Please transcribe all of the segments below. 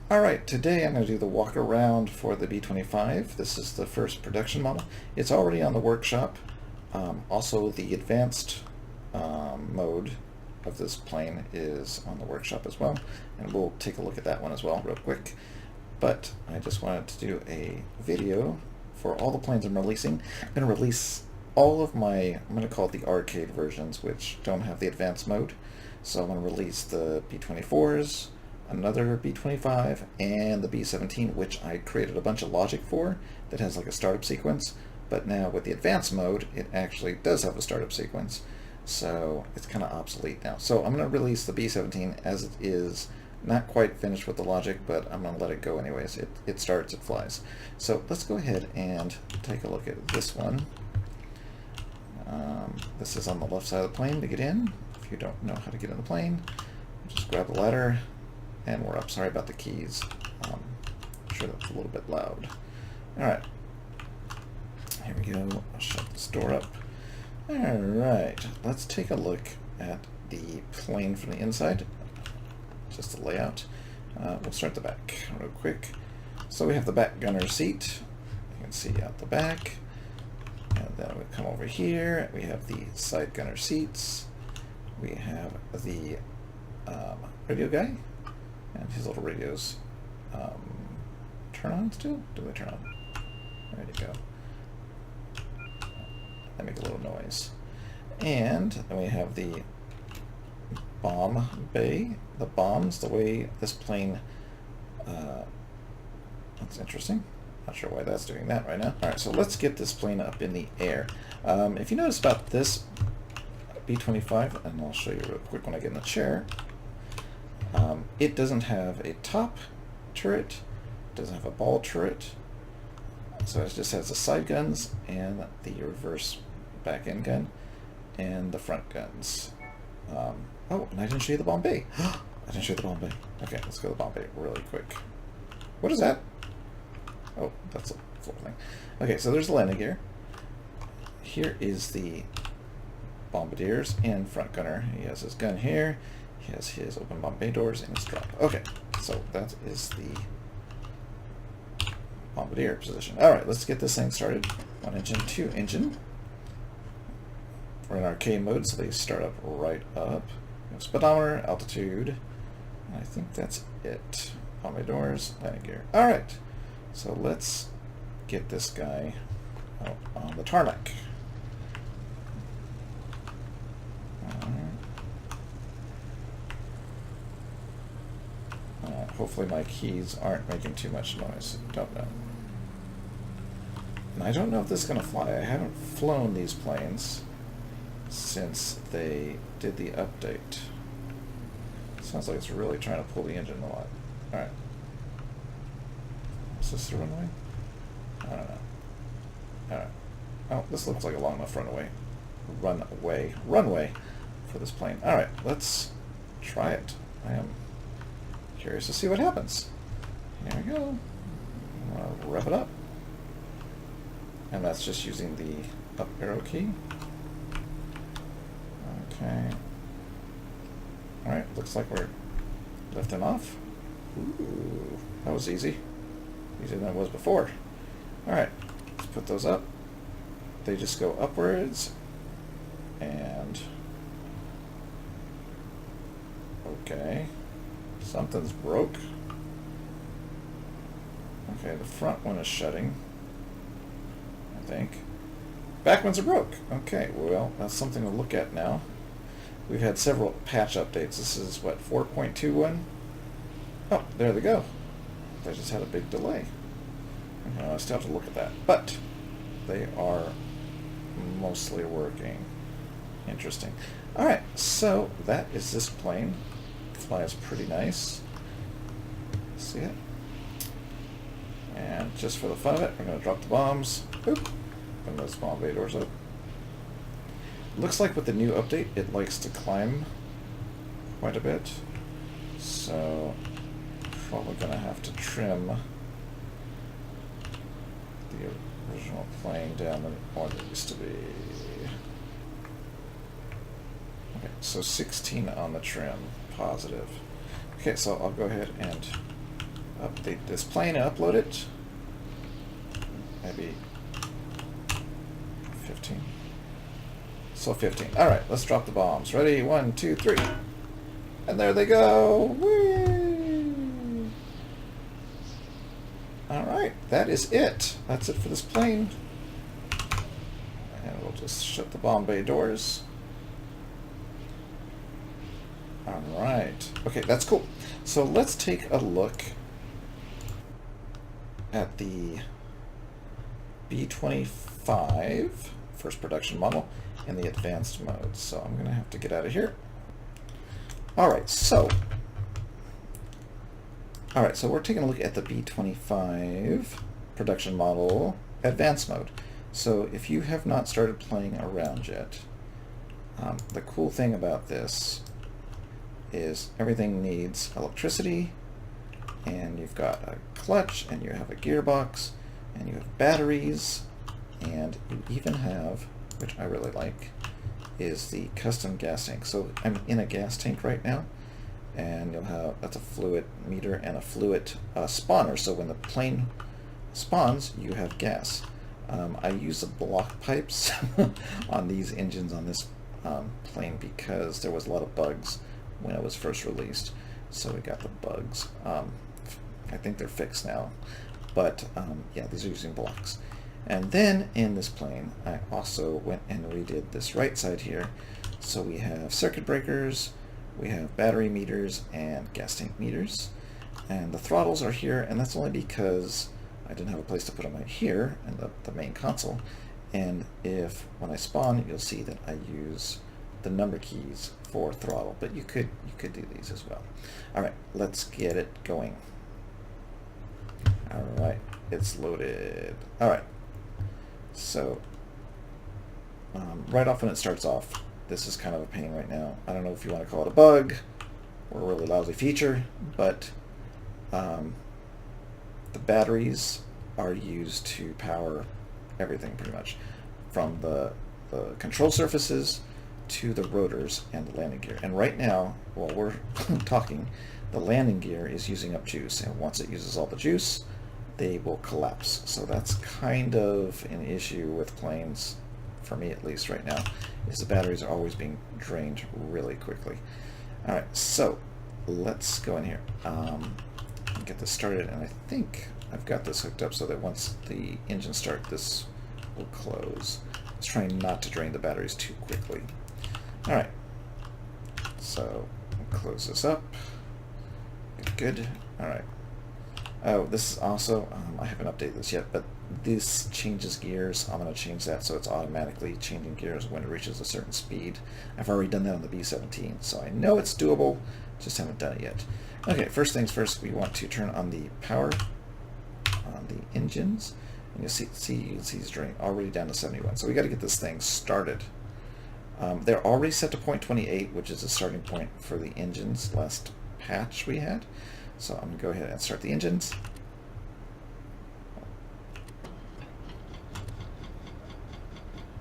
Alright, today I'm going to do the walk around for the B-25. This is the first production model. It's already on the workshop. Also, the advanced mode of this plane is on the workshop as well, and we'll take a look at that one as well real quick. But I just wanted to do a video for all the planes I'm releasing. I'm going to release all of my, I'm going to call it the arcade versions, which don't have the advanced mode. So I'm going to release the B-24s, another B-25, and the B-17, which I created a bunch of logic for that has like a startup sequence. But now with the advanced mode, it actually does have a startup sequence. So it's kind of obsolete now. So I'm going to release the B-17 as it is, not quite finished with the logic, but I'm going to let it go anyways. It starts, it flies. So let's go ahead and take a look at this one. This is on the left side of the plane to get in. If you don't know how to get in the plane, just grab the ladder, and we're up. Sorry about the keys. I'm sure that's a little bit loud. Alright. Here we go. I'll shut this door up. Alright. Let's take a look at the plane from the inside. Just the layout. We'll start the back real quick. So we have the back gunner seat. You can see out the back. And then we come over here. We have the side gunner seats. We have the radio guy. And his little radios turn on still? Do they turn on? There you go. They make a little noise. And then we have the bomb bay. The bombs, the way this plane... that's interesting. Not sure why that's doing that right now. Alright, so let's get this plane up in the air. If you notice about this B-25, and I'll show you real quick when I get in the chair, it doesn't have a top turret, it doesn't have a ball turret, so it just has the side guns and the reverse back end gun and the front guns. Oh, and I didn't show you the bomb bay. I didn't show you the bomb bay. Okay, let's go to the bomb bay really quick. What is that? Oh, that's a floor thing. Okay, so there's the landing gear. Here is the bombardiers and front gunner. He has his gun here. He has his open bomb bay doors and his drop. Okay, so that is the bombardier position. Alright, let's get this thing started. 1 engine, 2 engine. We're in arcade mode, so they start up right up. Speedometer, altitude. I think that's it. Bomb bay doors, landing gear. Alright, so let's get this guy out on the tarmac. Hopefully my keys aren't making too much noise. Don't know. And I don't know if this is going to fly. I haven't flown these planes since they did the update. Sounds like it's really trying to pull the engine a lot. Alright. Is this the runway? I don't know. Alright. Oh, this looks like a long enough runway. Runway for this plane. Alright, let's try it. I am curious to see what happens. Here we go. I'll rev it up. And that's just using the up arrow key. Okay. Alright, looks like we're lifting off. Ooh, that was easy. Easier than it was before. Alright, let's put those up. They just go upwards. And... okay. Something's broke. Okay, the front one is shutting, I think. Back ones are broke. Okay, well, that's something to look at now. We've had several patch updates. This is, what, 4.21? Oh, there they go. They just had a big delay. I still have to look at that. But they are mostly working. Interesting. Alright, so that is this plane. Flies pretty nice. See it? And just for the fun of it, we're going to drop the bombs. Oop. And those bomb bay doors up. Looks like with the new update, it likes to climb quite a bit. So, probably going to have to trim the original plane down to what it used to be. Okay, so 16 on the trim, positive. Okay, so I'll go ahead and update this plane and upload it. Maybe 15. So 15. All right, let's drop the bombs. Ready? 1, 2, 3. And there they go. Whee! All right, that is it. That's it for this plane. And we'll just shut the bomb bay doors. All right. Okay, that's cool. So let's take a look at the B-25 first production model in the advanced mode. So I'm going to have to get out of here. All right, so we're taking a look at the B-25 production model advanced mode. So if you have not started playing around yet, the cool thing about this is everything needs electricity, and you've got a clutch, and you have a gearbox, and you have batteries, and you even have, which I really like, is the custom gas tank. So I'm in a gas tank right now, and you'll have, that's a fluid meter and a fluid spawner, so when the plane spawns, you have gas. I use the block pipes on these engines on this plane because there was a lot of bugs when it was first released, so we got the bugs. I think they're fixed now, but yeah, these are using blocks. And then in this plane, I also went and redid this right side here. So we have circuit breakers, we have battery meters, and gas tank meters. And the throttles are here, and that's only because I didn't have a place to put them right here in the main console. And when I spawn, you'll see that I use the number keys for throttle, but you could do these as well. All right, let's get it going. All right, it's loaded. All right, so right off when it starts off, this is kind of a pain right now. I don't know if you want to call it a bug or a really lousy feature, but the batteries are used to power everything pretty much, from the control surfaces to the rotors and the landing gear. And right now, while we're talking, the landing gear is using up juice, and once it uses all the juice, they will collapse. So that's kind of an issue with planes, for me at least right now, is the batteries are always being drained really quickly. All right, so let's go in here and get this started, and I think I've got this hooked up so that once the engine starts, this will close. Let's try not to drain the batteries too quickly. All right, so we'll close this up. Good. All right. Oh, this is also, I haven't updated this yet, but this changes gears. I'm going to change that so it's automatically changing gears when it reaches a certain speed. I've already done that on the B-17, so I know it's doable, just haven't done it yet. Okay, first things first, we want to turn on the power on the engines, and you can see it's draining already down to 71. So we got to get this thing started. They're already set to 0.28, which is the starting point for the engines last patch we had. So I'm going to go ahead and start the engines.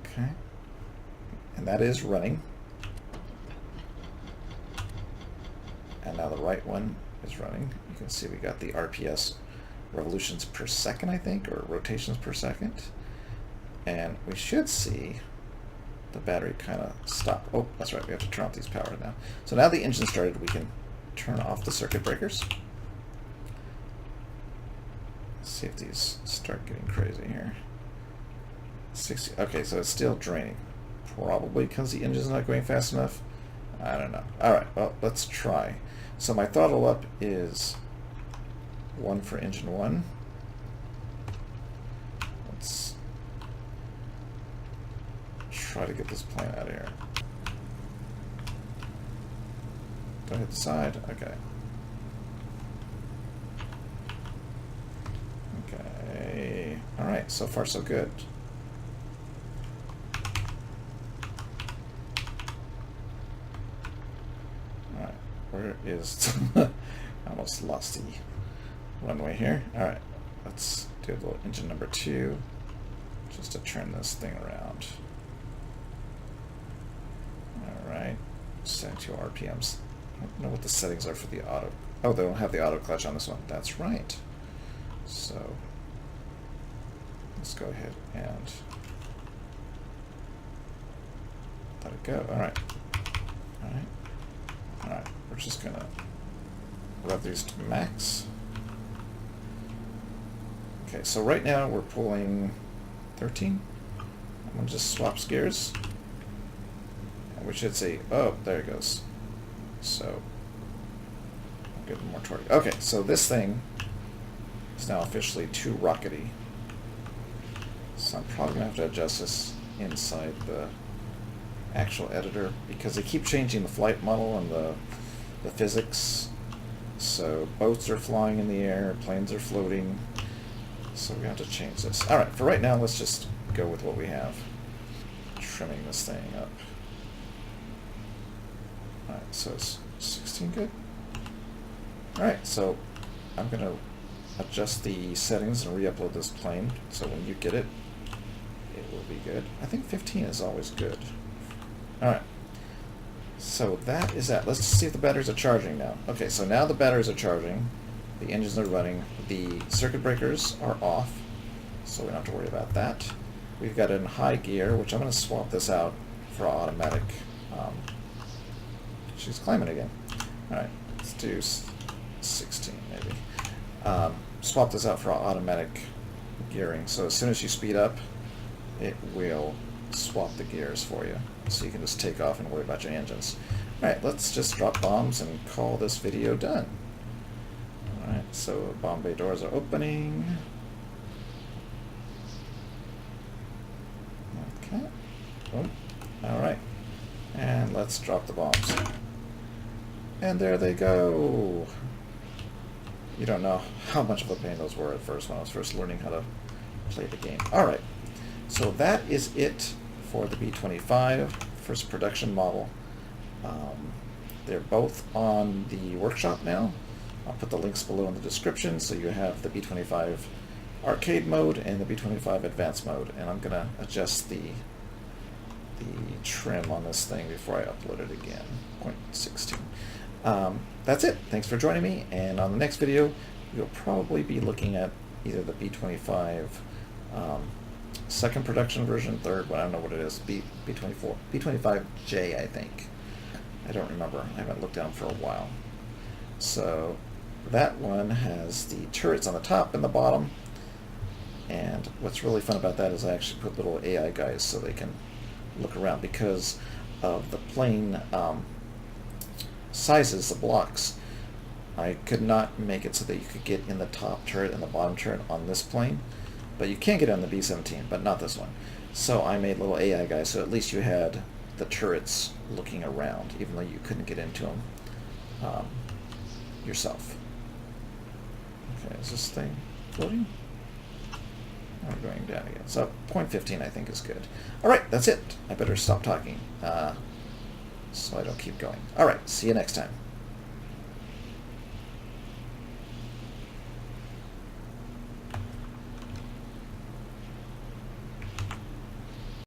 Okay. And that is running. And now the right one is running. You can see we got the RPS, revolutions per second, I think, or rotations per second. And we should see the battery kind of stop. Oh, that's right, we have to turn off these powers now. So now the engine started, we can turn off the circuit breakers. Let's see if these start getting crazy here. 60. Okay, so it's still draining. Probably because the engine's not going fast enough. I don't know. Alright, well, let's try. So my throttle up is 1 for engine 1. Let's try to get this plane out of here. Don't hit the side. Okay. Okay. Alright, so far so good. Alright, where is... I almost lost the runway here. Alright, let's do a little engine number 2, just to turn this thing around. Alright, setting to RPMs. I don't know what the settings are for the auto. Oh, they don't have the auto clutch on this one. That's right. So let's go ahead and let it go. All right. All right. All right. We're just gonna rev these to max. Okay, so right now we're pulling 13. I'm gonna just swap gears. And we should see, oh, there it goes. So I'll give it more torque. Okay, so this thing is now officially too rockety. So I'm probably gonna have to adjust this inside the actual editor because they keep changing the flight model and the physics. So boats are flying in the air, planes are floating. So we have to change this. Alright, for right now, let's just go with what we have. Trimming this thing up. Alright, so is 16 good? Alright, so I'm going to adjust the settings and re-upload this plane, so when you get it, it will be good. I think 15 is always good. Alright, so that is that. Let's see if the batteries are charging now. Okay, so now the batteries are charging. The engines are running. The circuit breakers are off, so we don't have to worry about that. We've got it in high gear, which I'm going to swap this out for automatic. She's climbing again. Alright, let's do 16 maybe. Swap this out for automatic gearing, so as soon as you speed up, it will swap the gears for you, so you can just take off and worry about your engines. Alright, let's just drop bombs and call this video done. Alright, so bomb bay doors are opening. Okay. Oh, alright. And let's drop the bombs. And there they go. You don't know how much of a pain those were at first when I was first learning how to play the game. Alright, so that is it for the B-25, first production model. They're both on the workshop now. I'll put the links below in the description, so you have the B-25 arcade mode and the B-25 advanced mode. And I'm going to adjust the trim on this thing before I upload it again. 0.16. That's it. Thanks for joining me, and on the next video, you'll probably be looking at either the B-25 second production version, third, but I don't know what it is, B-24, B-25J, I think. I don't remember. I haven't looked down for a while. So that one has the turrets on the top and the bottom, and what's really fun about that is I actually put little AI guys so they can look around because of the plane sizes, the blocks. I could not make it so that you could get in the top turret and the bottom turret on this plane, but you can get on the B-17, but not this one. So I made little AI guys, so at least you had the turrets looking around, even though you couldn't get into them yourself. Okay, is this thing floating? We're going down again. So 0.15 I think is good. Alright, that's it. I better stop talking so I don't keep going. Alright, see you next time.